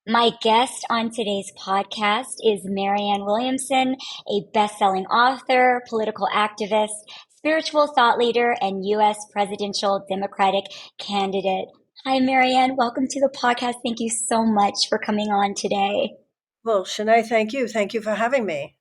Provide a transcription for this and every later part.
My guest on today's podcast is Marianne Williamson, a best-selling author, political activist, spiritual thought leader, and U.S. presidential Democratic candidate. Hi, Marianne. Welcome to the podcast. Thank you so much for coming on today. Well, Shenea, thank you. Thank you for having me.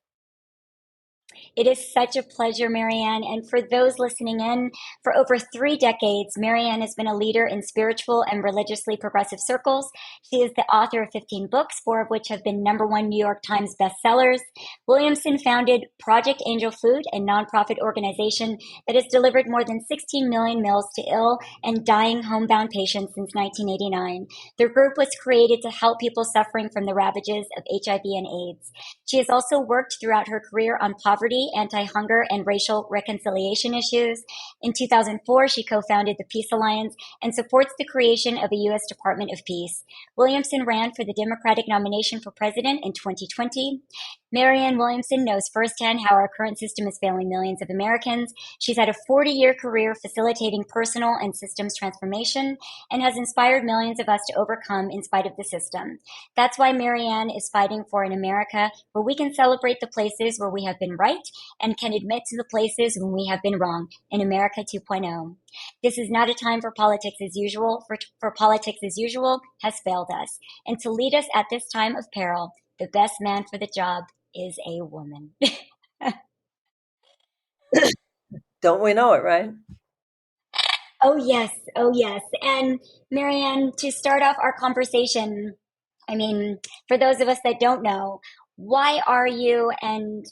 It is such a pleasure, Marianne. And for those listening in, for over 3 decades, Marianne has been a leader in spiritual and religiously progressive circles. She is the author of 15 books, 4 of which have been #1 New York Times bestsellers. Williamson founded Project Angel Food, a nonprofit organization that has delivered more than 16 million meals to ill and dying homebound patients since 1989. The group was created to help people suffering from the ravages of HIV and AIDS. She has also worked throughout her career on poverty, anti-hunger, and racial reconciliation issues. In 2004, she co-founded the Peace Alliance and supports the creation of a U.S. Department of Peace. Williamson ran for the Democratic nomination for president in 2020. Marianne Williamson knows firsthand how our current system is failing millions of Americans. She's had a 40-year career facilitating personal and systems transformation and has inspired millions of us to overcome in spite of the system. That's why Marianne is fighting for an America where we can celebrate the places where we have been right and can admit to the places when we have been wrong in America 2.0. This is not a time for politics as usual, for politics as usual has failed us. And to lead us at this time of peril, the best man for the job is a woman. Don't we know it, right? Oh, yes. Oh, yes. And Marianne, to start off our conversation, for those of us that don't know, why are you and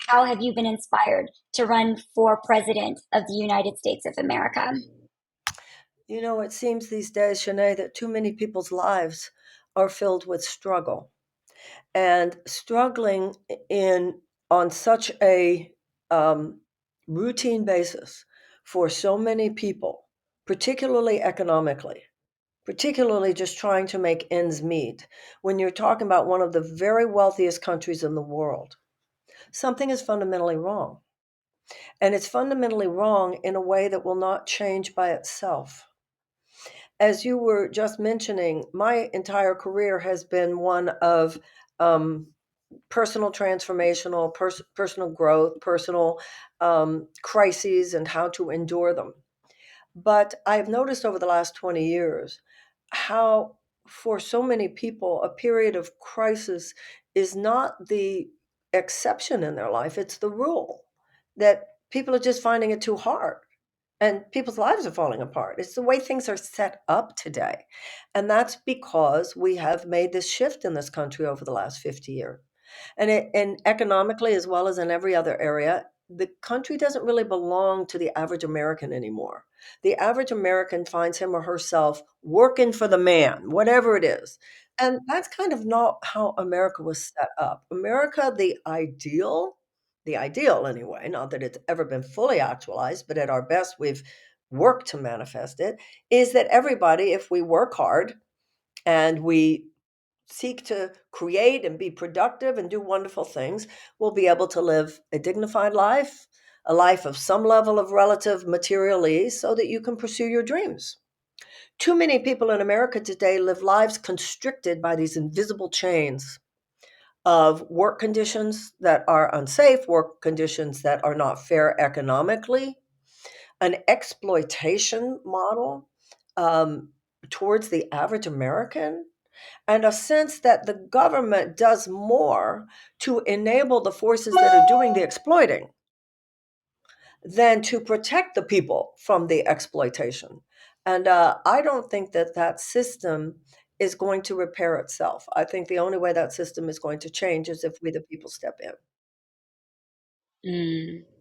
how have you been inspired to run for president of the United States of America? You know, it seems these days, Shenea, that too many people's lives are filled with struggle. And struggling on such a routine basis for so many people, particularly economically, particularly just trying to make ends meet, when you're talking about one of the very wealthiest countries in the world, something is fundamentally wrong. And it's fundamentally wrong in a way that will not change by itself. As you were just mentioning, my entire career has been one of personal transformational, personal growth, personal crises, and how to endure them. But I've noticed over the last 20 years how, for so many people, a period of crisis is not the exception in their life, it's the rule. That people are just finding it too hard and people's lives are falling apart. It's the way things are set up today. And that's because we have made this shift in this country over the last 50 years. And economically, as well as in every other area, the country doesn't really belong to the average American anymore. The average American finds him or herself working for the man, whatever it is. And that's kind of not how America was set up. America, the ideal anyway, not that it's ever been fully actualized, but at our best, we've worked to manifest it, is that everybody, if we work hard and we seek to create and be productive and do wonderful things, will be able to live a dignified life, a life of some level of relative material ease, so that you can pursue your dreams. Too many people in America today live lives constricted by these invisible chains of work conditions that are unsafe, work conditions that are not fair economically, an exploitation model towards the average American, and a sense that the government does more to enable the forces that are doing the exploiting than to protect the people from the exploitation. And I don't think that that system is going to repair itself. I think the only way that system is going to change is if we, the people, step in.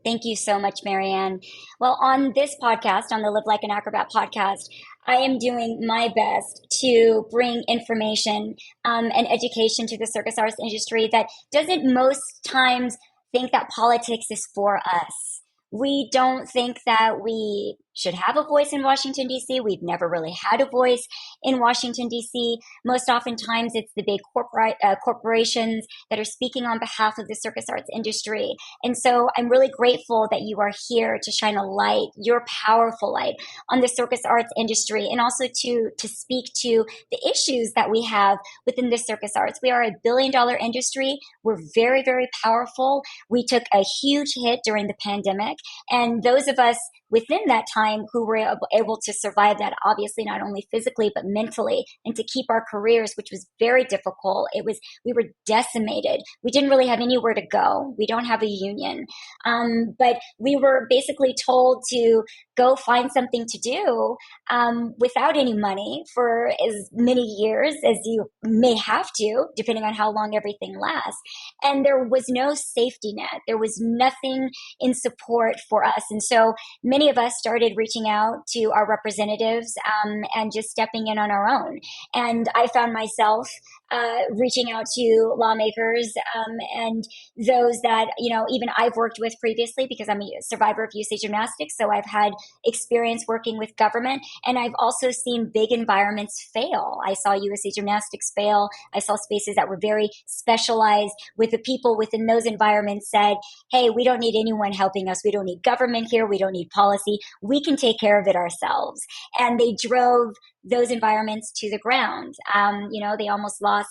Thank you so much, Marianne. Well, on this podcast, on the Live Like an Acrobat podcast, I am doing my best to bring information and education to the circus arts industry that doesn't most times think that politics is for us. We don't think that we should have a voice in Washington, D.C. We've never really had a voice in Washington, D.C. Most oftentimes, it's the big corporations that are speaking on behalf of the circus arts industry. And so I'm really grateful that you are here to shine a light, your powerful light, on the circus arts industry, and also to speak to the issues that we have within the circus arts. We are a billion-dollar industry. We're very, very powerful. We took a huge hit during the pandemic, and those of us within that time who were able to survive that, obviously not only physically but mentally, and to keep our careers, which was very difficult. We were decimated. We didn't really have anywhere to go. We don't have a union, but we were basically told to go find something to do without any money for as many years as you may have to, depending on how long everything lasts. And there was no safety net. There was nothing in support for us. And so many of us started reaching out to our representatives and just stepping in on our own. And I found myself reaching out to lawmakers and those that, even I've worked with previously, because I'm a survivor of USA Gymnastics. So I've had experience working with government, and I've also seen big environments fail. I saw USA Gymnastics fail. I saw spaces that were very specialized, with the people within those environments said, hey, we don't need anyone helping us. We don't need government here. We don't need policy. We can take care of it ourselves. And they drove those environments to the ground. They almost lost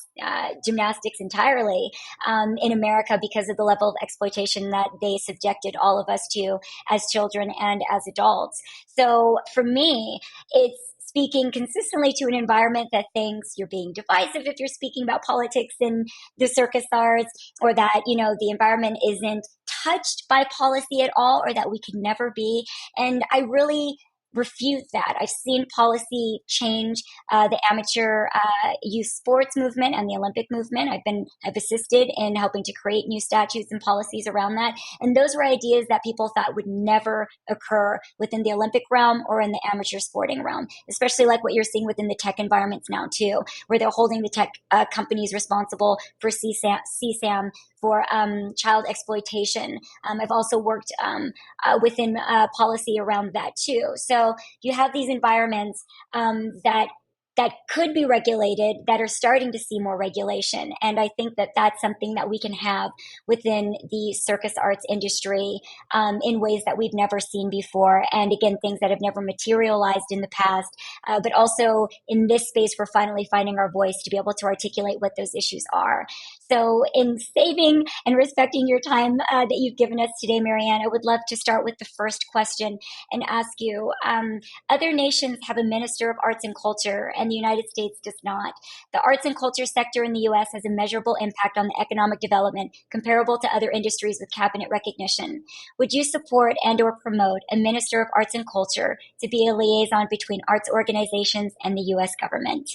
gymnastics entirely in America because of the level of exploitation that they subjected all of us to as children and as adults. So for me, it's speaking consistently to an environment that thinks you're being divisive if you're speaking about politics in the circus arts, or that, the environment isn't touched by policy at all, or that we could never be. And I really refute that. I've seen policy change the amateur youth sports movement and the Olympic movement. I've assisted in helping to create new statutes and policies around that. And those were ideas that people thought would never occur within the Olympic realm or in the amateur sporting realm, especially like what you're seeing within the tech environments now too, where they're holding the tech companies responsible for CSAM, for child exploitation. I've also worked within policy around that too. So you have these environments that could be regulated, that are starting to see more regulation. And I think that that's something that we can have within the circus arts industry in ways that we've never seen before. And again, things that have never materialized in the past. But also in this space, we're finally finding our voice to be able to articulate what those issues are. So in saving and respecting your time that you've given us today, Marianne, I would love to start with the first question and ask you, other nations have a Minister of Arts and Culture, and the United States does not. The arts and culture sector in the U.S. has a measurable impact on the economic development comparable to other industries with cabinet recognition. Would you support and or promote a Minister of Arts and Culture to be a liaison between arts organizations and the U.S. government?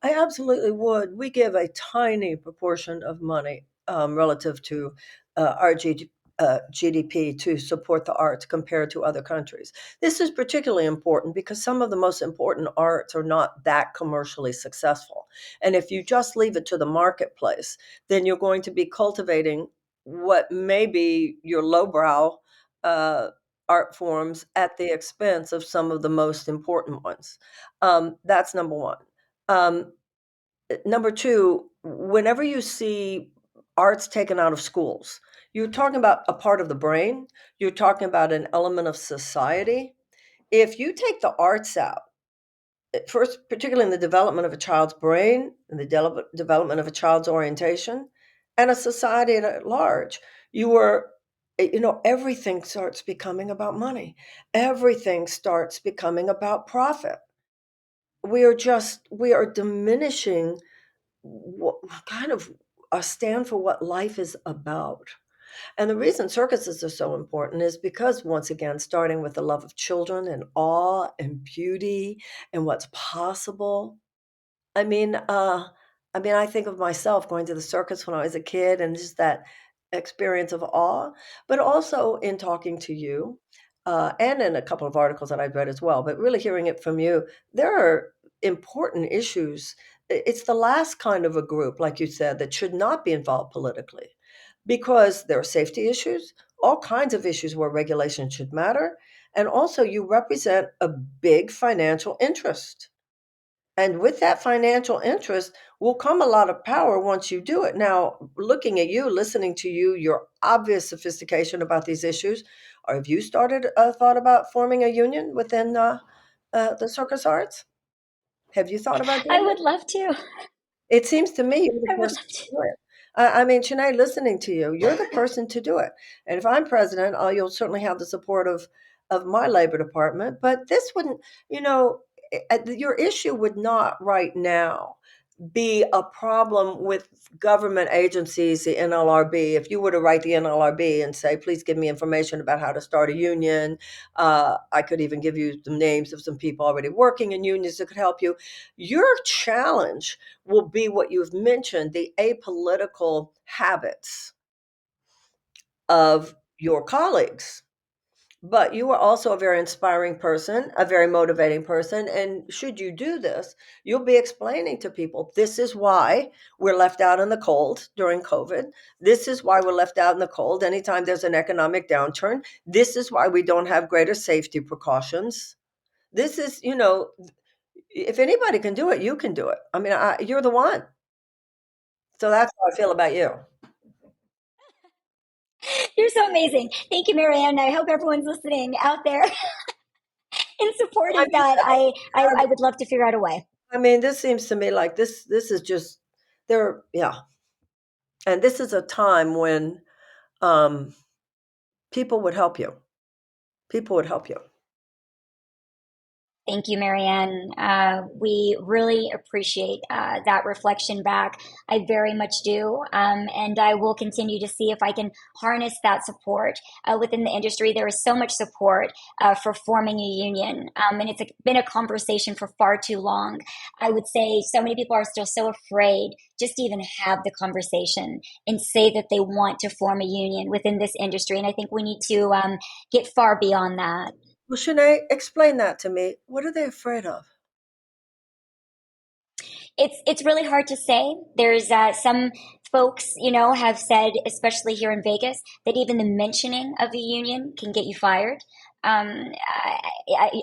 I absolutely would. We give a tiny proportion of money relative to our GDP to support the arts compared to other countries. This is particularly important because some of the most important arts are not that commercially successful. And if you just leave it to the marketplace, then you're going to be cultivating what may be your lowbrow art forms at the expense of some of the most important ones. That's number one. Number two, whenever you see arts taken out of schools, you're talking about a part of the brain, you're talking about an element of society. If you take the arts out, first, particularly in the development of a child's brain, and the development of a child's orientation, and a society at large, everything starts becoming about money. Everything starts becoming about profit. We are diminishing what kind of a stand for what life is about. And the reason circuses are so important is because, once again, starting with the love of children and awe and beauty and what's possible. I mean, I think of myself going to the circus when I was a kid and just that experience of awe, but also in talking to you, and in a couple of articles that I've read as well, but really hearing it from you, there are important issues. It's the last kind of a group, like you said, that should not be involved politically because there are safety issues, all kinds of issues where regulation should matter. And also, you represent a big financial interest. And with that financial interest will come a lot of power once you do it. Now, looking at you, listening to you, your obvious sophistication about these issues, or have you started thought about forming a union within the circus arts? Have you thought about I doing would that? love to. It seems to me you're the I would person love to. to do it. I mean, Shanae, listening to you, you're the person to do it. And if I'm president, you'll certainly have the support of my labor department. But this wouldn't, you know, your issue would not right now be a problem with government agencies, the NLRB. If you were to write the NLRB and say, please give me information about how to start a union, I could even give you some names of some people already working in unions that could help you. Your challenge will be what you've mentioned, the apolitical habits of your colleagues. But you are also a very inspiring person, a very motivating person. And should you do this, you'll be explaining to people this is why we're left out in the cold during COVID. This is why we're left out in the cold anytime there's an economic downturn. This is why we don't have greater safety precautions. This is, if anybody can do it, you can do it. I mean, you're the one. So that's how I feel about you. You're so amazing. Thank you, Marianne. I hope everyone's listening out there in support I of that. I would love to figure out a way. I mean, this seems to me like this is just there, yeah. And this is a time when um, people would help you. People would help you. Thank you, Marianne. We really appreciate that reflection back. I very much do. And I will continue to see if I can harness that support within the industry. There is so much support for forming a union. And it's been a conversation for far too long. I would say so many people are still so afraid just to even have the conversation and say that they want to form a union within this industry. And I think we need to get far beyond that. Well, Shanae, explain that to me. What are they afraid of? It's really hard to say. There's some folks, have said, especially here in Vegas, that even the mentioning of a union can get you fired um,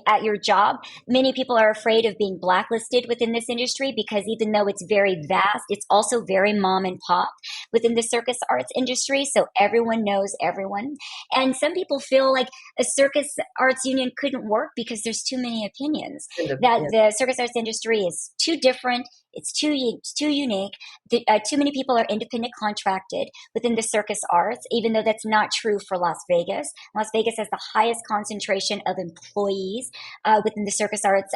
at your job. Many people are afraid of being blacklisted within this industry because even though it's very vast, it's also very mom and pop within the circus arts industry. So everyone knows everyone. And some people feel like a circus arts union couldn't work because there's too many opinions, that Yeah. the circus arts industry is too different. It's too unique. Too many people are independent contracted within the circus arts, even though that's not true for Las Vegas. Las Vegas has the highest concentration of employees within the circus arts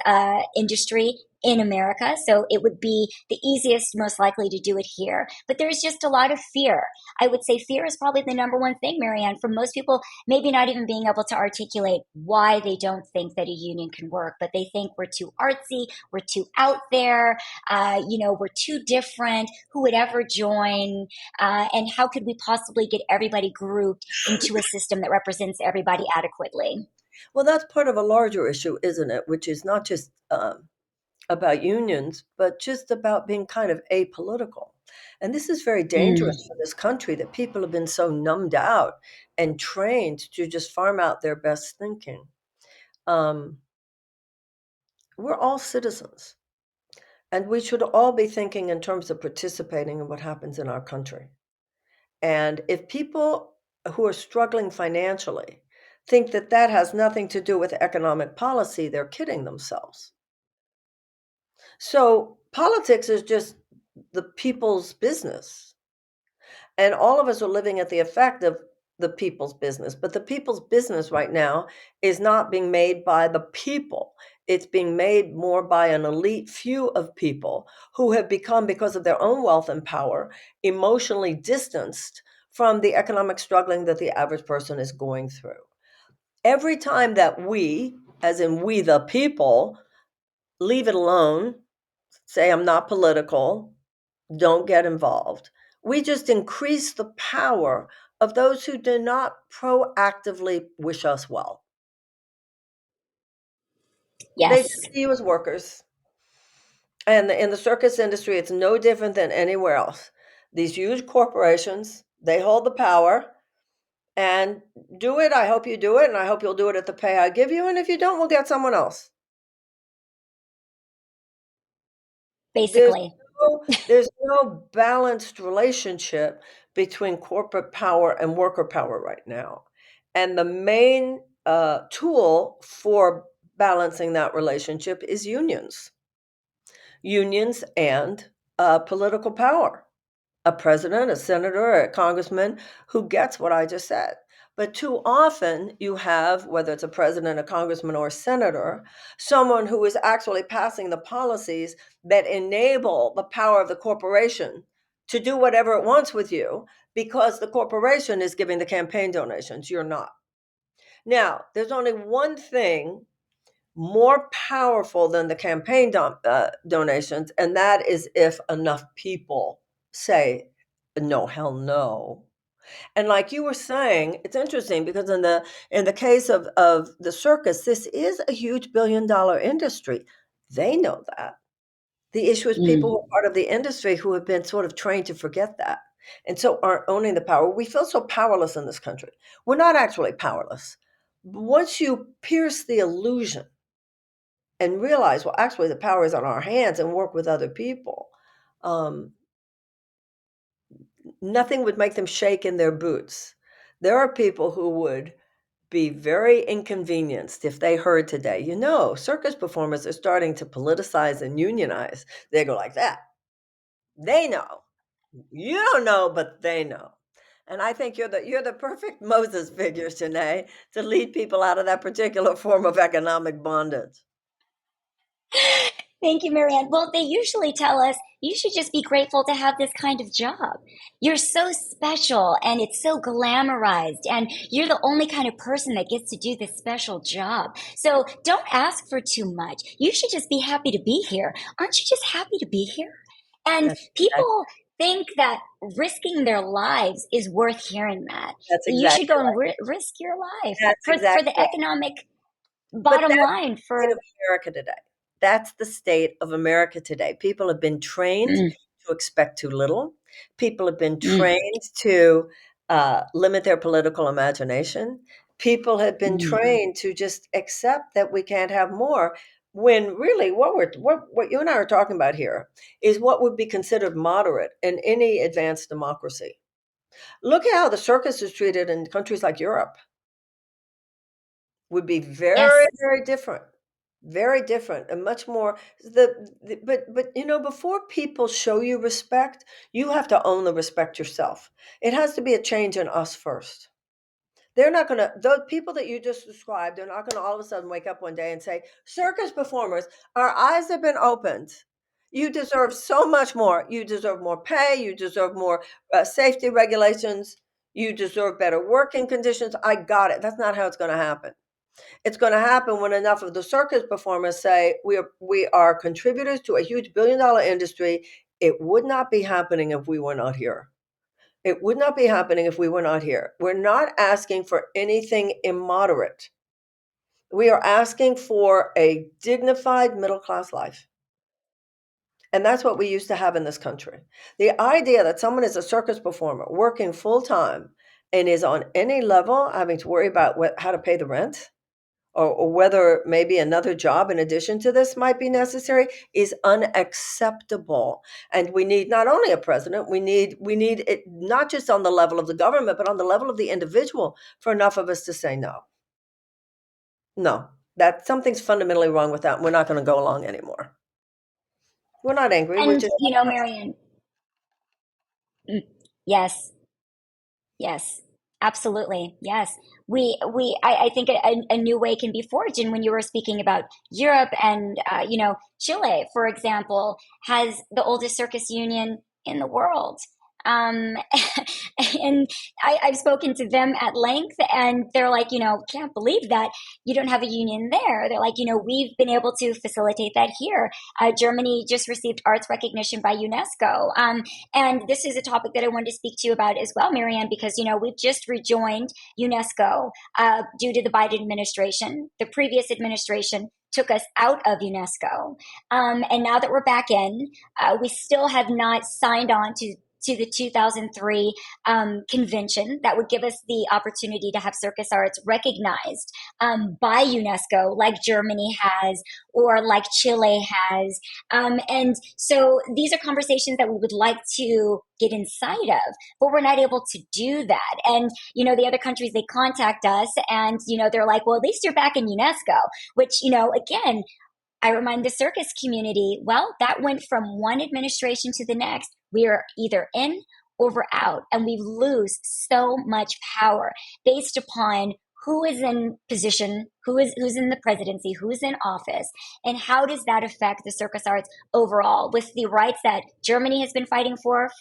industry in America. So it would be the easiest, most likely to do it here. But there's just a lot of fear. I would say fear is probably the number one thing, Marianne, for most people, maybe not even being able to articulate why they don't think that a union can work, but they think we're too artsy, we're too out there, we're too different. Who would ever join? And how could we possibly get everybody grouped into a system that represents everybody adequately? Well, that's part of a larger issue, isn't it? Which is not just about unions, but just about being kind of apolitical. And this is very Mm. dangerous for this country that people have been so numbed out and trained to just farm out their best thinking. Um, we're all citizens, and we should all be thinking in terms of participating in what happens in our country. And if people who are struggling financially think that that has nothing to do with economic policy, they're kidding themselves. So politics is just the people's business. And all of us are living at the effect of the people's business. But the people's business right now is not being made by the people. It's being made more by an elite few of people who have become, because of their own wealth and power, emotionally distanced from the economic struggling that the average person is going through. Every time that we, as in we the people, leave it alone, say, I'm not political, don't get involved, we just increase the power of those who do not proactively wish us well. They Yes. just see you as workers. And in the circus industry, it's no different than anywhere else. These huge corporations, they hold the power, And do it. I hope you do it, and I hope you'll do it at the pay I give you. And if you don't, we'll get someone else. There's Basically. there's no balanced relationship between corporate power and worker power right now. And the main tool for balancing that relationship is unions. Unions and political power. A president, a senator, a congressman who gets what I just said. But too often you have, whether it's a president, a congressman, or a senator, someone who is actually passing the policies that enable the power of the corporation to do whatever it wants with you because the corporation is giving the campaign donations. You're not. Now, there's only one thing more powerful than the campaign donations, and that is if enough people say, no, hell no. And like you were saying, it's interesting because in the case of the circus, this is a huge $1 billion industry. They know that. The issue is people who are part of the industry who have been sort of trained to forget that and so aren't owning the power. We feel so powerless in this country. We're not actually powerless. Once you pierce the illusion and realize, well, actually, the power is on our hands and work with other people, um, nothing would make them shake in their boots. There are people who would be very inconvenienced if they heard today, circus performers are starting to politicize and unionize. They go like that. They know. You don't know, but they know. And I think you're the perfect Moses figure, Shenea, to lead people out of that particular form of economic bondage. Thank you, Marianne. Well, they usually tell us you should just be grateful to have this kind of job. You're so special and it's so glamorized, and you're the only kind of person that gets to do this special job. So don't ask for too much. You should just be happy to be here. Aren't you just happy to be here? And That's exactly, people think that risking their lives is worth hearing that. that's You should go exactly and right. risk your life That's for the exactly right. economic But bottom that's line the state for of America today. That's the state of America today. People have been trained mm, to expect too little. People have been mm, trained to limit their political imagination. People have been mm. trained to just accept that we can't have more. When really, what you and I are talking about here is what would be considered moderate in any advanced democracy. Look at how the circus is treated in countries like Europe. Would be very, Yes. very different. Very different and much more but before people show you respect, you have to own the respect yourself. It has to be a change in us first. They're not gonna those people that you just described, they're not gonna all of a sudden wake up one day and say, circus performers, our eyes have been opened. You deserve so much more. You deserve more pay. You deserve more safety regulations. You deserve better working conditions. I got it. That's not how it's going to happen. It's going to happen when enough of the circus performers say we are contributors to a huge $1 billion industry. It would not be happening if we were not here. It would not be happening if we were not here. We're not asking for anything immoderate. We are asking for a dignified middle class life. And that's what we used to have in this country. The idea that someone is a circus performer working full time and is on any level having to worry about how to pay the rent, or whether maybe another job in addition to this might be necessary is unacceptable. And we need not only a president, we need it not just on the level of the government, but on the level of the individual for enough of us to say no. No, that something's fundamentally wrong with that. And we're not going to go along anymore. We're not angry. We're And, just Marianne, mm, yes, yes, absolutely. Yes. I think a new way can be forged. And when you were speaking about Europe and, Chile, for example, has the oldest circus union in the world. Um, and I've spoken to them at length, and they're like, can't believe that you don't have a union there. They're like, we've been able to facilitate that here. Germany just received arts recognition by UNESCO. And this is a topic that I wanted to speak to you about as well, Marianne, because, we've just rejoined UNESCO due to the Biden administration. The previous administration took us out of UNESCO. And now that we're back in, we still have not signed on to the 2003 convention that would give us the opportunity to have circus arts recognized by UNESCO, like Germany has, or like Chile has. And so these are conversations that we would like to get inside of, but we're not able to do that. And, the other countries, they contact us and, they're like, well, at least you're back in UNESCO, which, again, I remind the circus community, well, that went from one administration to the next. We are either in or we're out, and we lose so much power based upon who is in position, who's in the presidency, who's in office, and how does that affect the circus arts overall? With the rights that Germany has been fighting for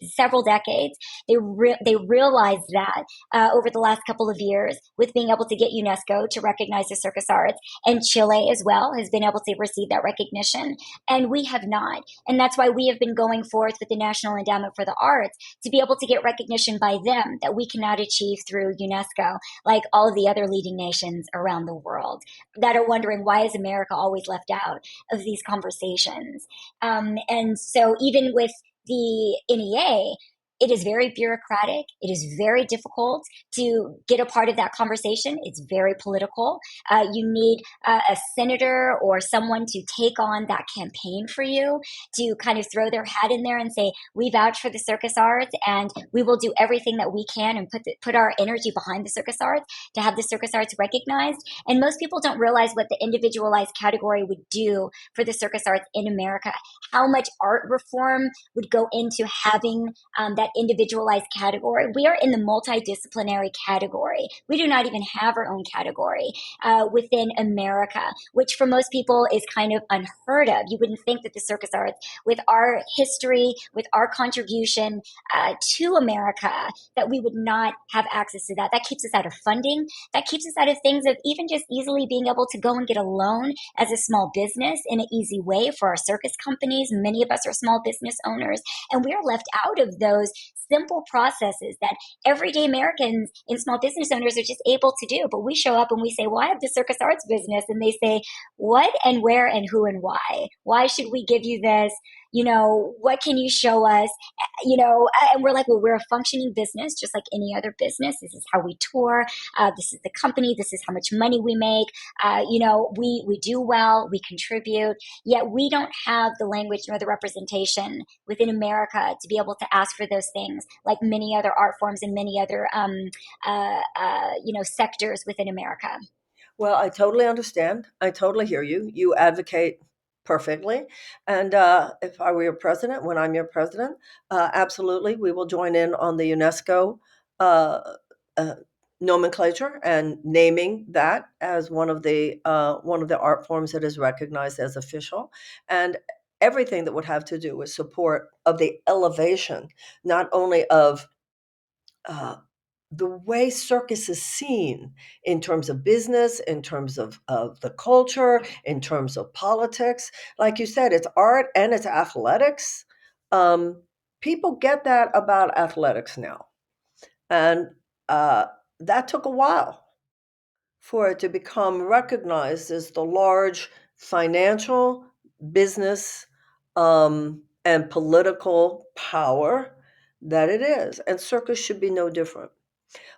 several decades, they realized that over the last couple of years, with being able to get UNESCO to recognize the circus arts, and Chile as well has been able to receive that recognition, and we have not. And that's why we have been going forth with the National Endowment for the Arts to be able to get recognition by them that we cannot achieve through UNESCO, like all of the other leading nations around the world that are wondering, why is America always left out of these conversations? And so even with the NEA, it is very bureaucratic. It is very difficult to get a part of that conversation. It's very political. You need a senator or someone to take on that campaign for you, to kind of throw their hat in there and say, we vouch for the circus arts and we will do everything that we can and put our energy behind the circus arts to have the circus arts recognized. And most people don't realize what the individualized category would do for the circus arts in America, how much art reform would go into having that individualized category. We are in the multidisciplinary category. We do not even have our own category within America, which for most people is kind of unheard of. You wouldn't think that the circus arts, with our history, with our contribution to America, that we would not have access to that. That keeps us out of funding. That keeps us out of things of even just easily being able to go and get a loan as a small business in an easy way for our circus companies. Many of us are small business owners, and we are left out of those simple processes that everyday Americans and small business owners are just able to do. But we show up and we say, well, I have the circus arts business. And they say, what and where and who and why? Why should we give you this? What can you show us? And we're like, well, we're a functioning business, just like any other business. This is how we tour. This is the company. This is how much money we make. We do well. We contribute. Yet we don't have the language nor the representation within America to be able to ask for those things, like many other art forms and many other, sectors within America. Well, I totally understand. I totally hear you. You advocate perfectly. And if I were your president, when I'm your president, absolutely, we will join in on the UNESCO uh, uh, nomenclature and naming that as one of the art forms that is recognized as official, and everything that would have to do with support of the elevation, not only of the way circus is seen in terms of business, in terms of the culture, in terms of politics. Like you said, it's art and it's athletics. Um, People get that about athletics now. And that took a while for it to become recognized as the large financial, business, and political power that it is. And circus should be no different.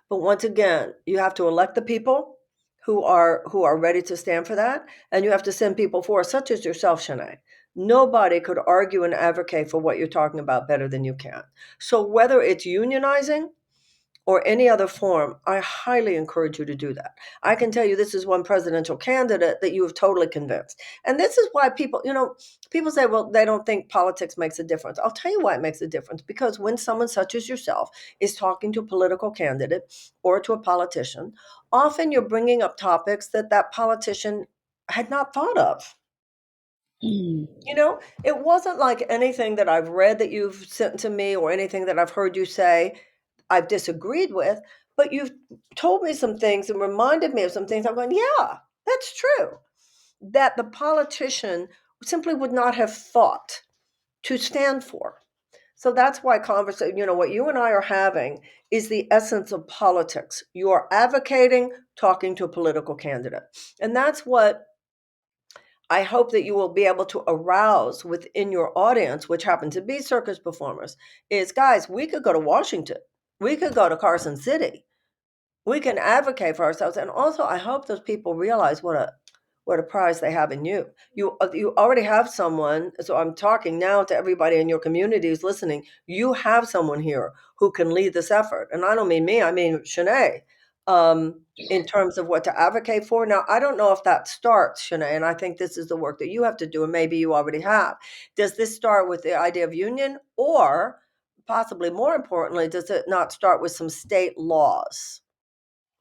But once again, you have to elect the people who are ready to stand for that, and you have to send people forth, such as yourself, Shenea. Nobody could argue and advocate for what you're talking about better than you can. So whether it's unionizing or any other form, I highly encourage you to do that. I can tell you this is one presidential candidate that you have totally convinced. And this is why people say, well, they don't think politics makes a difference. I'll tell you why it makes a difference. Because when someone such as yourself is talking to a political candidate or to a politician, often you're bringing up topics that politician had not thought of. It wasn't like anything that I've read that you've sent to me or anything that I've heard you say I've disagreed with, but you've told me some things and reminded me of some things. I'm going, yeah, that's true. That the politician simply would not have thought to stand for. So that's why conversation, what you and I are having is the essence of politics. You are advocating, talking to a political candidate. And that's what I hope that you will be able to arouse within your audience, which happen to be circus performers, is guys, we could go to Washington. We could go to Carson City. We can advocate for ourselves. And also, I hope those people realize what a prize they have in you. You already have someone. So I'm talking now to everybody in your community who's listening. You have someone here who can lead this effort. And I don't mean me, I mean Shenea. In terms of what to advocate for. Now, I don't know if that starts, Shenea, and I think this is the work that you have to do, and maybe you already have. Does this start with the idea of union, or possibly more importantly, does it not start with some state laws,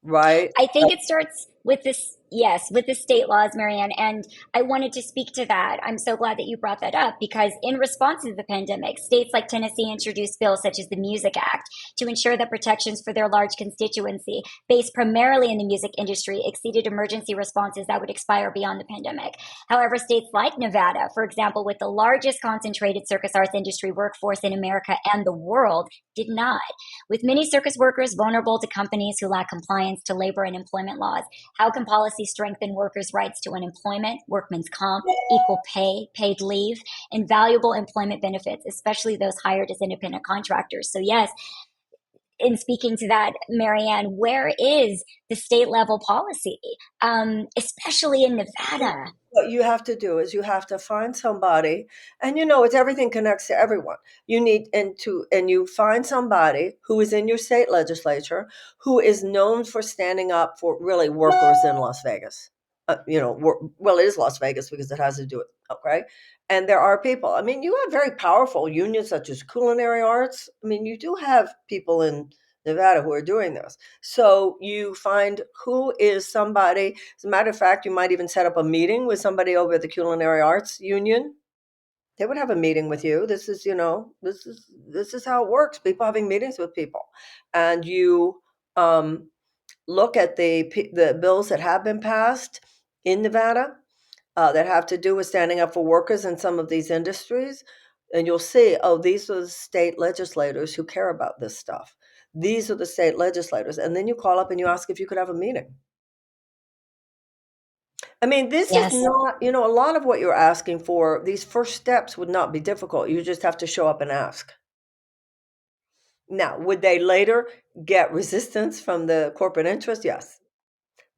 right? I think it starts with this, yes, with the state laws, Marianne. And I wanted to speak to that. I'm so glad that you brought that up, because in response to the pandemic, states like Tennessee introduced bills such as the Music Act to ensure that protections for their large constituency, based primarily in the music industry, exceeded emergency responses that would expire beyond the pandemic. However, states like Nevada, for example, with the largest concentrated circus arts industry workforce in America and the world, did not. With many circus workers vulnerable to companies who lack compliance to labor and employment laws, how can policy strengthen workers' rights to unemployment, workman's comp, equal pay, paid leave, and valuable employment benefits, especially those hired as independent contractors? So yes, in speaking to that, Marianne, where is the state level policy, especially in Nevada? What you have to do is you have to find somebody, and it's everything connects to everyone. And you find somebody who is in your state legislature who is known for standing up for really workers in Las Vegas. Well, it is Las Vegas because it has to do it, okay? And there are people. I mean, you have very powerful unions such as culinary arts. I mean, you do have people in Nevada who are doing this. So you find who is somebody. As a matter of fact, you might even set up a meeting with somebody over at the Culinary Arts Union. They would have a meeting with you. This is how it works. People having meetings with people, and you look at the bills that have been passed in Nevada that have to do with standing up for workers in some of these industries. And you'll see, oh, these are the state legislators who care about this stuff. These are the state legislators. And then you call up and you ask if you could have a meeting. I mean, this is Yes. not, a lot of what you're asking for, these first steps would not be difficult. You just have to show up and ask. Now, would they later get resistance from the corporate interest? Yes.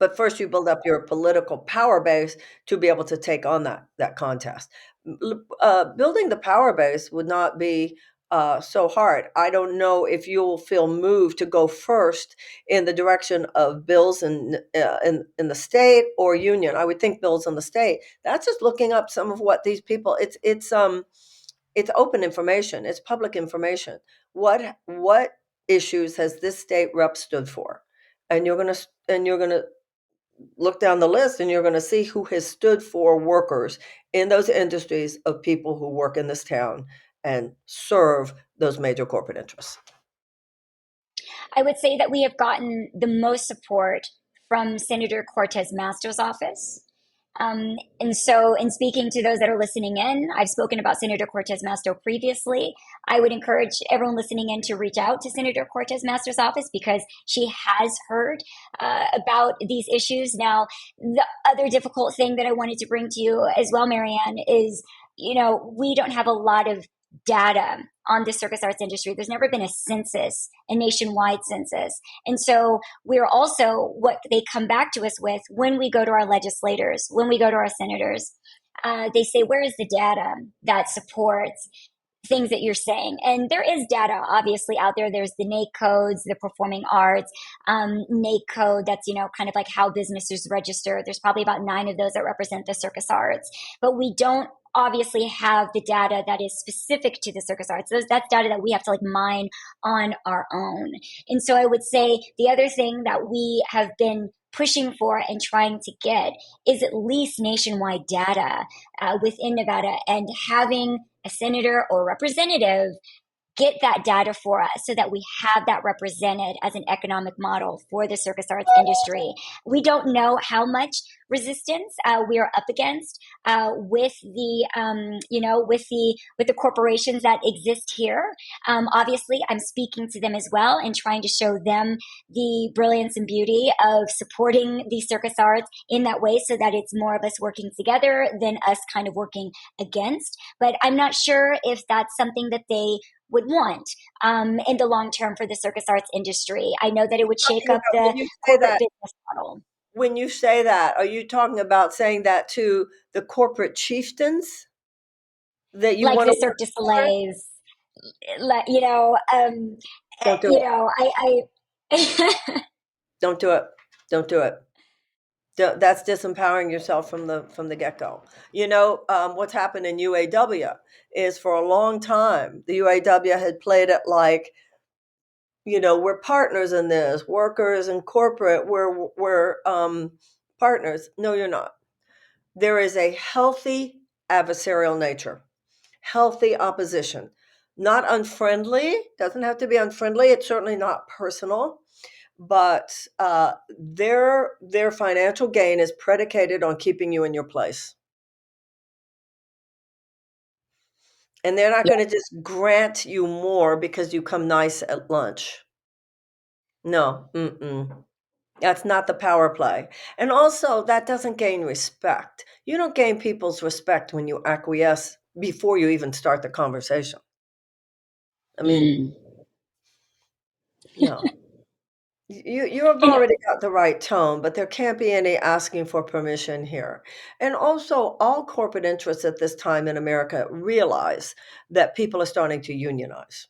But first, you build up your political power base to be able to take on that contest. Building the power base would not be so hard. I don't know if you'll feel moved to go first in the direction of bills in the state or union. I would think bills in the state. That's just looking up some of what these people. It's open information. It's public information. What issues has this state rep stood for? And you're gonna look down the list and you're going to see who has stood for workers in those industries of people who work in this town and serve those major corporate interests. I would say that we have gotten the most support from Senator Cortez Masto's office. And so, in speaking to those that are listening in, I've spoken about Senator Cortez Masto previously. I would encourage everyone listening in to reach out to Senator Cortez Masto's office, because she has heard about these issues. Now, the other difficult thing that I wanted to bring to you as well, Marianne, is we don't have a lot of data on the circus arts industry. There's never been a census, a nationwide census. And so we're also, what they come back to us with when we go to our legislators, when we go to our senators, they say, where is the data that supports things that you're saying? And there is data obviously out there. There's the NAIC codes, the performing arts, NAIC code, that's, kind of like how businesses register. There's probably about 9 of those that represent the circus arts, but we don't obviously have the data that is specific to the circus arts. That's data that we have to mine on our own. And so I would say the other thing that we have been pushing for and trying to get is at least nationwide data within Nevada, and having a senator or representative get that data for us so that we have that represented as an economic model for the circus arts industry. We don't know how much resistance we are up against with the with the corporations that exist here. Obviously, I'm speaking to them as well and trying to show them the brilliance and beauty of supporting the circus arts in that way, so that it's more of us working together than us kind of working against. But I'm not sure if that's something that they would want in the long term for the circus arts industry. I know that it would shake up the When you say corporate that, business model. when you say that, are you talking about saying that to the corporate chieftains that you Like want the to work Cirque du for? Soleil's, you know, Don't do you it. know, I Don't do it. Don't do it. That's disempowering yourself from the get-go. What's happened in UAW is, for a long time, the UAW had played it like, we're partners in this, workers and corporate, we're partners. No, you're not. There is a healthy adversarial nature, healthy opposition, not unfriendly, doesn't have to be unfriendly. It's certainly not personal, but their financial gain is predicated on keeping you in your place. And they're not yeah. going to just grant you more because you come nice at lunch. No, that's not the power play. And also, that doesn't gain respect. You don't gain people's respect when you acquiesce before you even start the conversation. I mean, Mm. no. You have And already got the right tone, but there can't be any asking for permission here. And also, all corporate interests at this time in America realize that people are starting to unionize.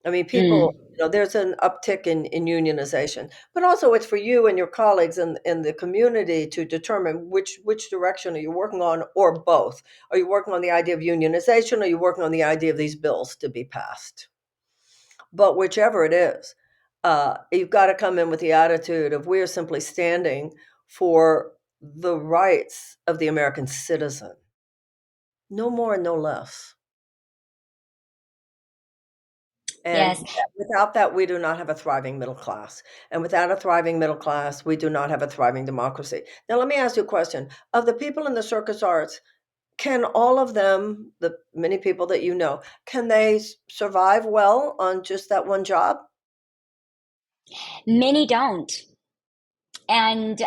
I mean, people, mm. there's an uptick in unionization, but also it's for you and your colleagues in the community to determine which direction are you working on, or both. Are you working on the idea of unionization, or are you working on the idea of these bills to be passed? But whichever it is, you've got to come in with the attitude of, we are simply standing for the rights of the American citizen. No more and no less. Yes. And without that, we do not have a thriving middle class. And without a thriving middle class, we do not have a thriving democracy. Now, let me ask you a question. Of the people in the circus arts, can all of them, the many people that you know, can they survive well on just that one job? Many don't. And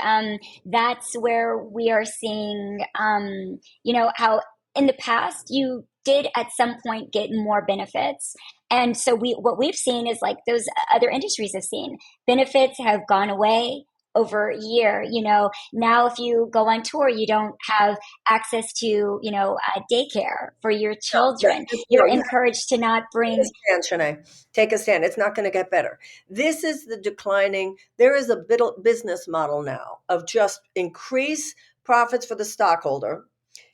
that's where we are seeing, how in the past you did at some point get more benefits. And so what we've seen is, like those other industries have seen, benefits have gone away over a year. Now if you go on tour, you don't have access to, daycare for your No, children. no, You're you encouraged to not take a bring. stand, Shanae. Take a stand. It's not going to get better. This is the declining. There is a business model now of just increase profits for the stockholder,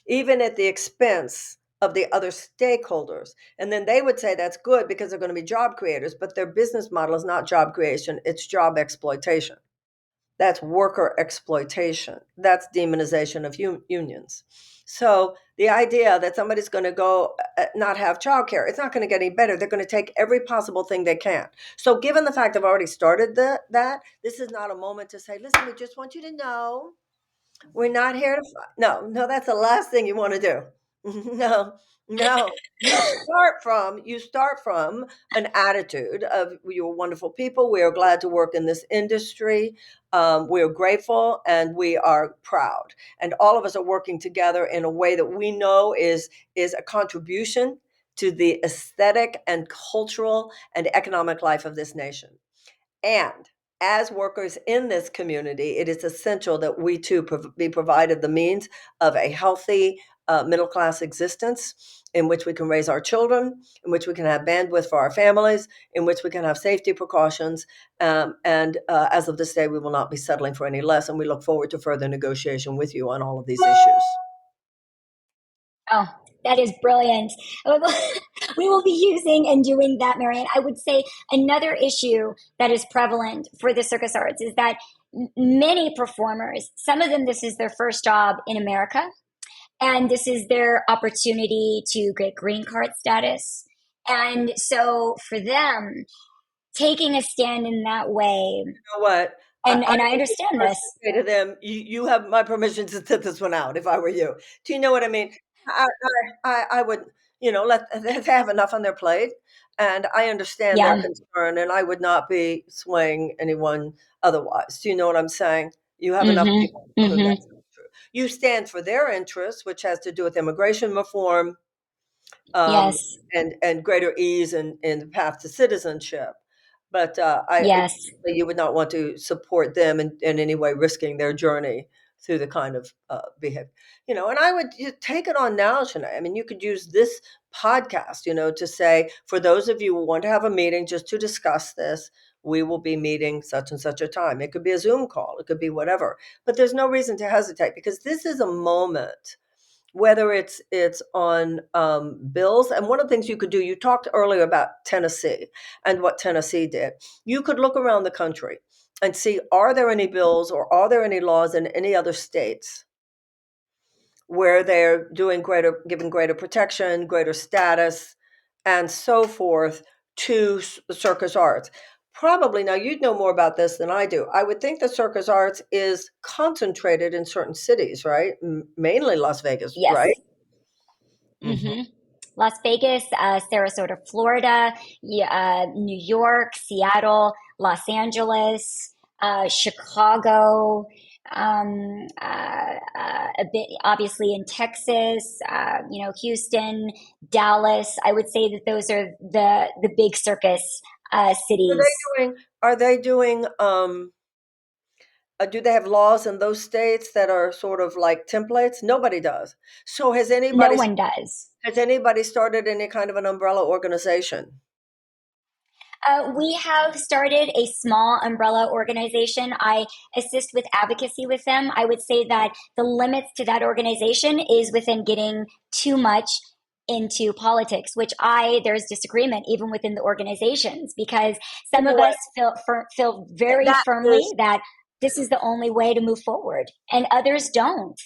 even at the expense of the other stakeholders. And then they would say that's good because they're going to be job creators, but their business model is not job creation, it's job exploitation. That's worker exploitation. That's demonization of unions. So the idea that somebody's going to go not have childcare, it's not going to get any better. They're going to take every possible thing they can. So given the fact I've already started that, this is not a moment to say, listen, we just want you to know we're not here to fight. No, that's the last thing you want to do. No, no. You start from an attitude of, you're wonderful people. We are glad to work in this industry. We are grateful and we are proud. And all of us are working together in a way that we know is a contribution to the aesthetic and cultural and economic life of this nation. And as workers in this community, it is essential that we too be provided the means of a healthy middle class existence in which we can raise our children, in which we can have bandwidth for our families, in which we can have safety precautions. And as of this day, we will not be settling for any less. And we look forward to further negotiation with you on all of these issues. Oh, that is brilliant. We will be using and doing that, Marianne. I would say another issue that is prevalent for the circus arts is that many performers, some of them, this is their first job in America, and this is their opportunity to get green card status. And so for them, taking a stand in that way, You know what? and I would be the understand first this. to say to them, you have my permission to sit this one out if I were you. Do you know what I mean? I I would, let they have enough on their plate, and I understand their Yeah. concern, and I would not be swaying anyone otherwise. Do you know what I'm saying? You have enough people Mm-hmm. for whom Mm-hmm. that's not true. You stand for their interests, which has to do with immigration reform, um, Yes. and greater ease in the path to citizenship. But Yes. you would not want to support them in any way, risking their journey through the kind of behavior, And I would take it on now, Shanae. I mean, you could use this podcast, to say, for those of you who want to have a meeting just to discuss this, we will be meeting such and such a time. It could be a Zoom call, it could be whatever. But there's no reason to hesitate, because this is a moment, whether it's on bills. And one of the things you could do, you talked earlier about Tennessee and what Tennessee did. You could look around the country and see, are there any bills or are there any laws in any other states where they're giving greater protection, greater status, and so forth to circus arts. Probably, now you'd know more about this than I do. I would think the circus arts is concentrated in certain cities, right? Mainly Las Vegas, Yes. right? Hmm. Mm-hmm. Las Vegas, Sarasota, Florida, New York, Seattle, Los Angeles, Chicago, a bit obviously in Texas, Houston, Dallas. I would say that those are the big circus Are cities. they doing do they have laws in those states that are sort of like templates? Nobody does. So No one does. has anybody started any kind of an umbrella organization? We have started a small umbrella organization. I assist with advocacy with them. I would say that the limits to that organization is within getting too much into politics, which there's disagreement even within the organizations, because You some know of what? us feel very That firmly is that this is the only way to move forward, and others don't.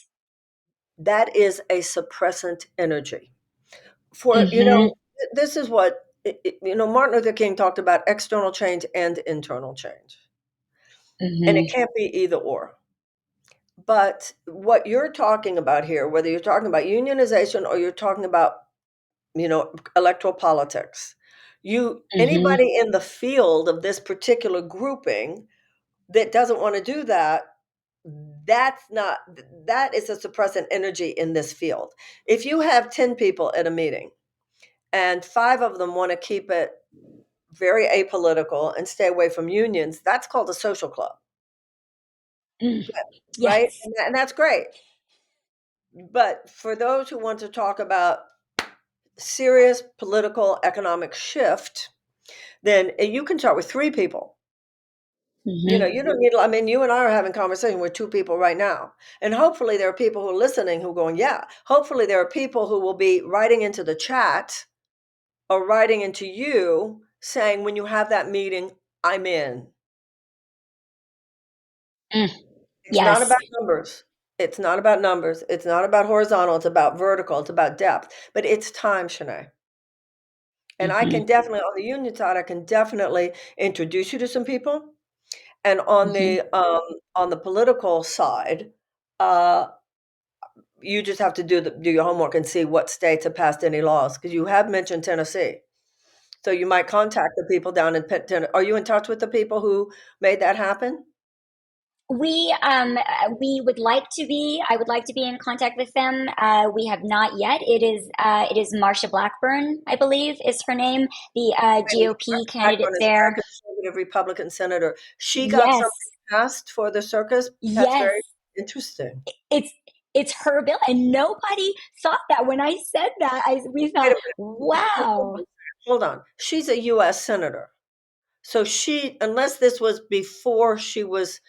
that is a suppressant energy. For Mm-hmm. this is what Martin Luther King talked about: external change and internal change, and it Mm-hmm. can't be either or. But what you're talking about here, whether you're talking about unionization or you're talking about electoral politics, Mm-hmm. anybody in the field of this particular grouping that doesn't want to do that, that is a suppressant energy in this field. If you have 10 people at a meeting and 5 of them want to keep it very apolitical and stay away from unions, that's called a social club, Mm. right? Yes. And that's great. But for those who want to talk about serious political economic shift, then you can start with 3 people. Mm-hmm. You don't need, I mean, you and I are having conversation with 2 people right now. And hopefully there are people who are listening who are going, yeah. Hopefully there are people who will be writing into the chat or writing into you saying, when you have that meeting, I'm in. Mm. It's not Yes. about numbers. It's not about numbers. It's not about horizontal. It's about vertical. It's about depth. But it's time, Shanae. And I can Mm-hmm. definitely, on the union side, I can definitely introduce you to some people. And Mm-hmm. on the political side, uh, you just have to do your homework and see what states have passed any laws, because you have mentioned Tennessee. So you might contact the people down in Tennessee. Are you in touch with the people who made that happen? We would like to be. I would like to be in contact with them. We have not yet. It is Marsha Blackburn, I believe, is her name, the And GOP Marsha candidate Blackburn is a very there. conservative Republican senator. She got Yes, something passed for the circus. That's yes. very interesting. It's it's her bill, and nobody thought that. When I said that, we Wait thought, a minute. wow. Hold on. She's a U.S. senator. So unless this was before she was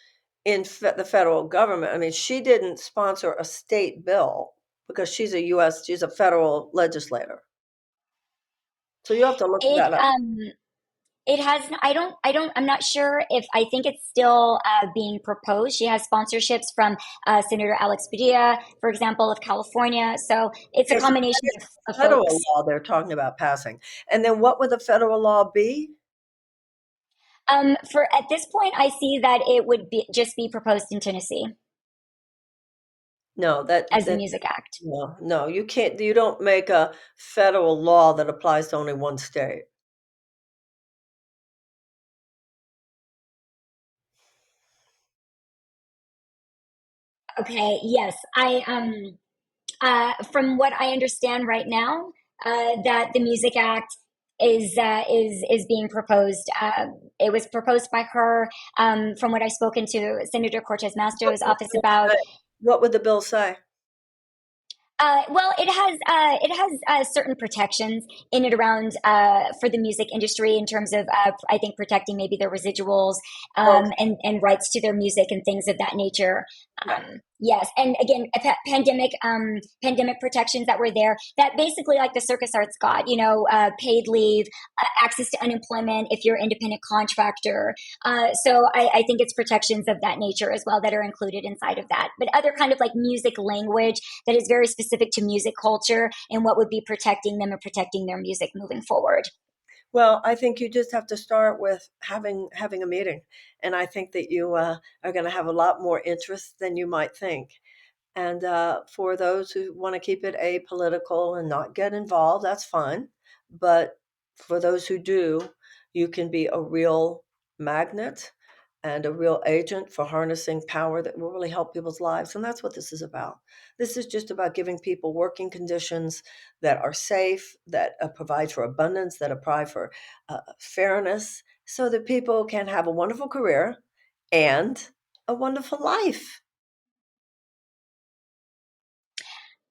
in the federal government, I mean, she didn't sponsor a state bill because she's a federal legislator. So you have to look It that up. It has, I'm not sure if, I think it's still being proposed. She has sponsorships from Senator Alex Padilla, for example, of California. So it's a Okay, so that combination is of federal folks. law they're talking about passing. And then what would the federal law be? For at this point, I see that it would be just be proposed in Tennessee No, as the Music Act. no, you can't, you don't make a federal law that applies to only one state. Okay, yes, from what I understand right now, that the Music Act is being proposed. It was proposed by her. From what I've spoken to Senator Cortez What Masto's would office the bill about. say? What would the bill say? Well, it has certain protections in it around for the music industry in terms of I think protecting maybe their residuals Okay, and rights to their music and things of that nature. right. Yes, and again, pandemic protections that were there that basically like the Circus Arts got, paid leave, access to unemployment if you're an independent contractor. So I think it's protections of that nature as well that are included inside of that. But other kind of like music language that is very specific to music culture and what would be protecting them and protecting their music moving forward. Well, I think you just have to start with having a meeting, and I think that you are going to have a lot more interest than you might think. And for those who want to keep it apolitical and not get involved, that's fine. But for those who do, you can be a real magnet and a real agent for harnessing power that will really help people's lives. And that's what this is about. This is just about giving people working conditions that are safe, that provide for abundance, that provide for fairness, so that people can have a wonderful career and a wonderful life.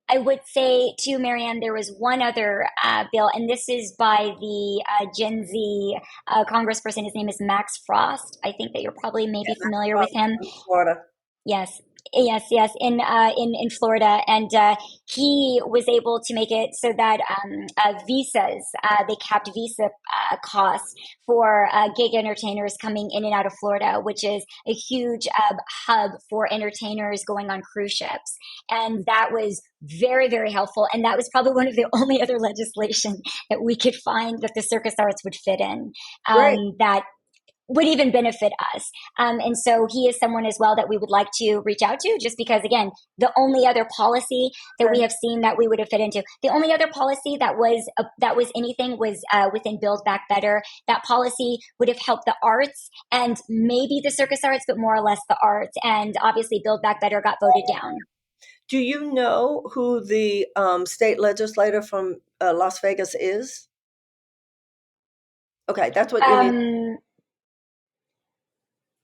I would say to Marianne, there was one other bill, and this is by the Gen Z congressperson. His name is Max Frost. I think that you're probably maybe familiar with him. From Florida. Yes, yes, in Florida, and he was able to make it so that visas they capped visa costs for gig entertainers coming in and out of Florida, which is a huge hub for entertainers going on cruise ships, and that was very helpful. And that was probably one of the only other legislation that we could find that the circus arts would fit in. Great. That would even benefit us. And so he is someone as well that we would like to reach out to, just because, again, the only other policy that we Okay. have seen that we would have fit into, the only other policy that was anything was within Build Back Better. That policy would have helped the arts and maybe the circus arts, but more or less the arts. And obviously, Build Back Better got voted down. Do you know who the state legislator from Las Vegas is? Okay, that's what you need. Um,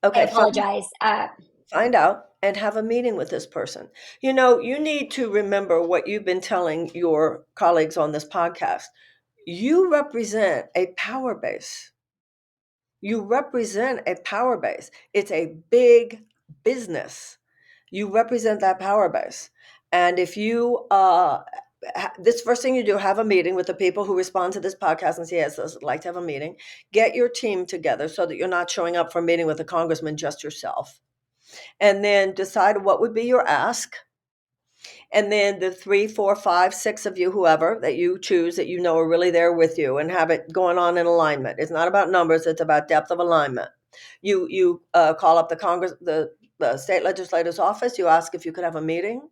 I Okay, apologize. find out and have a meeting with this person. You know, you need to remember what you've been telling your colleagues on this podcast. You represent a power base. You represent a power base. It's a big business. You represent that power base. And if you, this first thing you do, have a meeting with the people who respond to this podcast and say, yes, I'd like to have a meeting. Get your team together so that you're not showing up for a meeting with a congressman just yourself. And then decide what would be your ask. And then the 3, 4, 5, 6 of you, whoever that you choose that you know are really there with you, and have it going on in alignment. It's not about numbers; it's about depth of alignment. You call up the state legislator's office. You ask if you could have a meeting,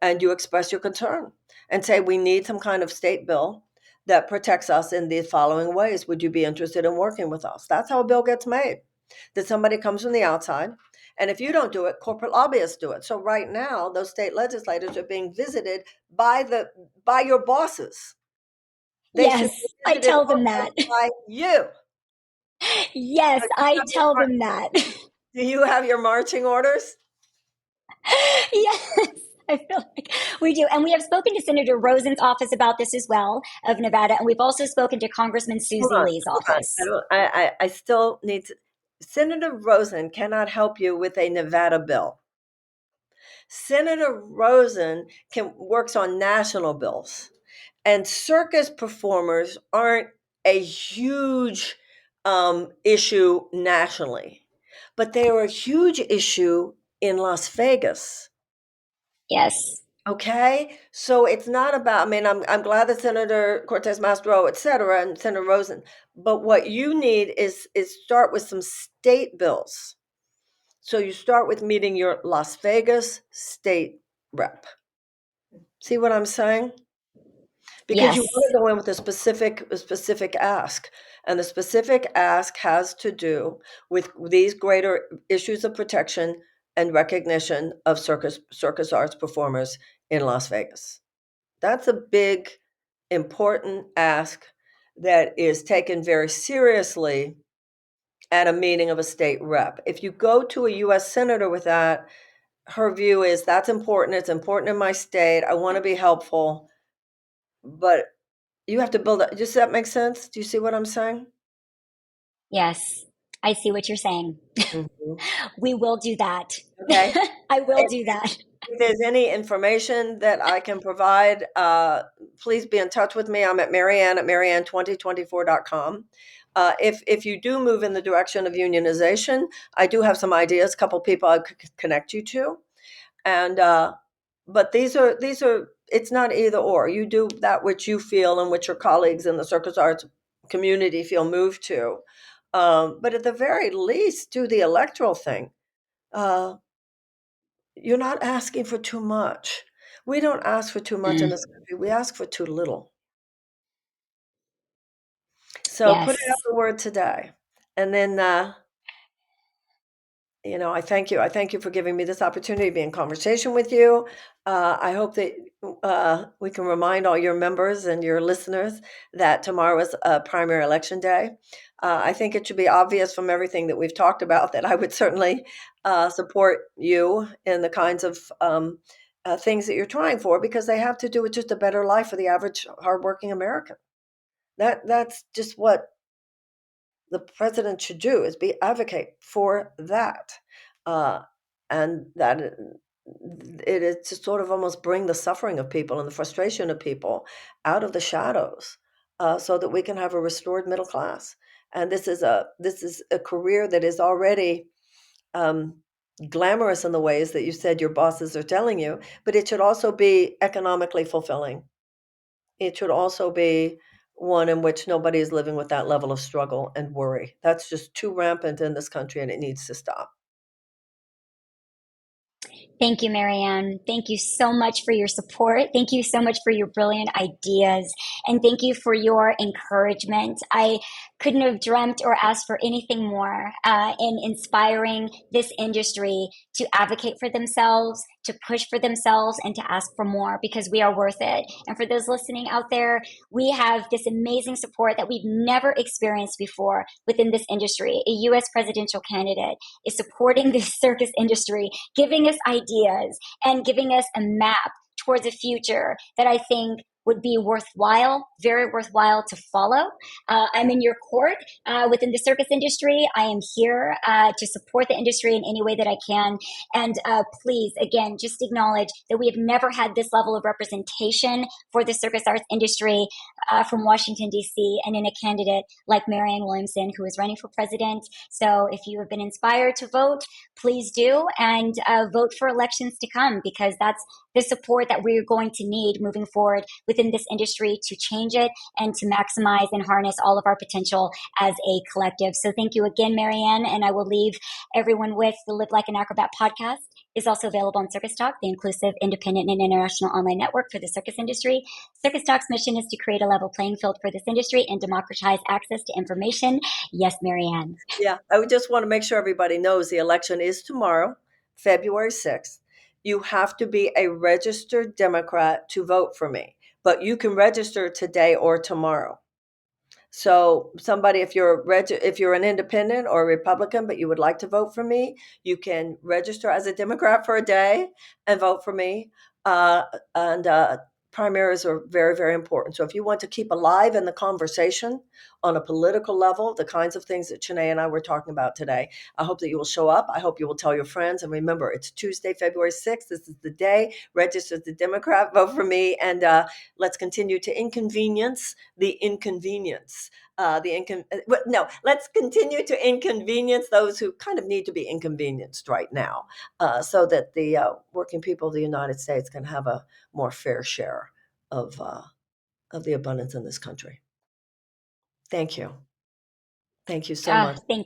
and you express your concern and say, we need some kind of state bill that protects us in the following ways. Would you be interested in working with us? That's how a bill gets made. That somebody comes from the outside, and if you don't do it, corporate lobbyists do it. So right now, those state legislators are being visited by your bosses. They should Yes, be I visited tell them also that. by you. Yes, Do you I have your tell them that. do you have your marching orders? Yes, I feel like we do. And we have spoken to Senator Rosen's office about this as well of Nevada. And we've also spoken to Congressman Hold Susie on, Lee's hold on. office. I still need to. Senator Rosen cannot help you with a Nevada bill. Senator Rosen works on national bills, and circus performers aren't a huge issue nationally, but they are a huge issue in Las Vegas. Yes. Okay, so it's not about. I mean, I'm glad that Senator Cortez Masto, et cetera, and Senator Rosen. But what you need is start with some state bills. So you start with meeting your Las Vegas state rep. See what I'm saying? Because you want Yes. to go in with a specific ask, and the specific ask has to do with these greater issues of protection and recognition of circus arts performers in Las Vegas. That's a big, important ask that is taken very seriously at a meeting of a state rep. If you go to a U.S. senator with that, her view is that's important. It's important in my state. I want to be helpful, but you have to build up. Does that make sense? Do you see what I'm saying? Yes. I see what you're saying. Mhm. We will do that. Okay. I will If, do that. if there's any information that I can provide, please be in touch with me. I'm at Marianne at Marianne2024.com. If you do move in the direction of unionization, I do have some ideas, a couple people I could connect you to. And but these are it's not either or. You do that which you feel and which your colleagues in the circus arts community feel moved to. But at the very least, do the electoral thing. Uh, you're not asking for too much. We don't ask for too much in Mm. this country. We ask for too little. So put it out Yes. the word today, and then I thank you. I thank you for giving me this opportunity to be in conversation with you. I hope that we can remind all your members and your listeners that tomorrow is a primary election day. I think it should be obvious from everything that we've talked about that I would certainly support you in the kinds of things that you're trying for, because they have to do with just a better life for the average hardworking American. That's just what the president should do, is be advocate for that, uh, and that it is to sort of almost bring the suffering of people and the frustration of people out of the shadows, so that we can have a restored middle class. And this is a career that is already um, glamorous in the ways that you said your bosses are telling you, but it should also be economically fulfilling. It should also be one in which nobody is living with that level of struggle and worry. That's just too rampant in this country, and it needs to stop. Thank you, Marianne. Thank you so much for your support. Thank you so much for your brilliant ideas. And thank you for your encouragement. I couldn't have dreamt or asked for anything more in inspiring this industry to advocate for themselves, to push for themselves, and to ask for more, because we are worth it. And for those listening out there, we have this amazing support that we've never experienced before within this industry. A U.S. presidential candidate is supporting the circus industry, giving us ideas and giving us a map towards a future that I think would be worthwhile, very worthwhile to follow. I'm in your court within the circus industry. I am here to support the industry in any way that I can. And please, again, just acknowledge that we have never had this level of representation for the circus arts industry from Washington, D.C., and in a candidate like Marianne Williamson, who is running for president. So if you have been inspired to vote, please do, and vote for elections to come, because that's the support that we're going to need moving forward within this industry to change it and to maximize and harness all of our potential as a collective. So thank you again, Marianne, and I will leave everyone with the Live Like an Acrobat podcast. Is also available on Circus Talk, the inclusive, independent, and international online network for the circus industry. Circus Talk's mission is to create a level playing field for this industry and democratize access to information. Yes, Marianne. Yeah, I would just want to make sure everybody knows the election is tomorrow, February 6th. You have to be a registered Democrat to vote for me, but you can register today or tomorrow. So somebody, if you're an independent or a Republican, but you would like to vote for me, you can register as a Democrat for a day and vote for me. And primaries are very, very important. So if you want to keep alive in the conversation on a political level, the kinds of things that Shenea and I were talking about today. I hope that you will show up. I hope you will tell your friends. And remember, it's Tuesday, February 6th. This is the day. Register as a Democrat, vote for me, and let's continue to inconvenience the inconvenience. Let's continue to inconvenience those who kind of need to be inconvenienced right now, so that the working people of the United States can have a more fair share of the abundance in this country. Thank you. Thank you so much. Thank you.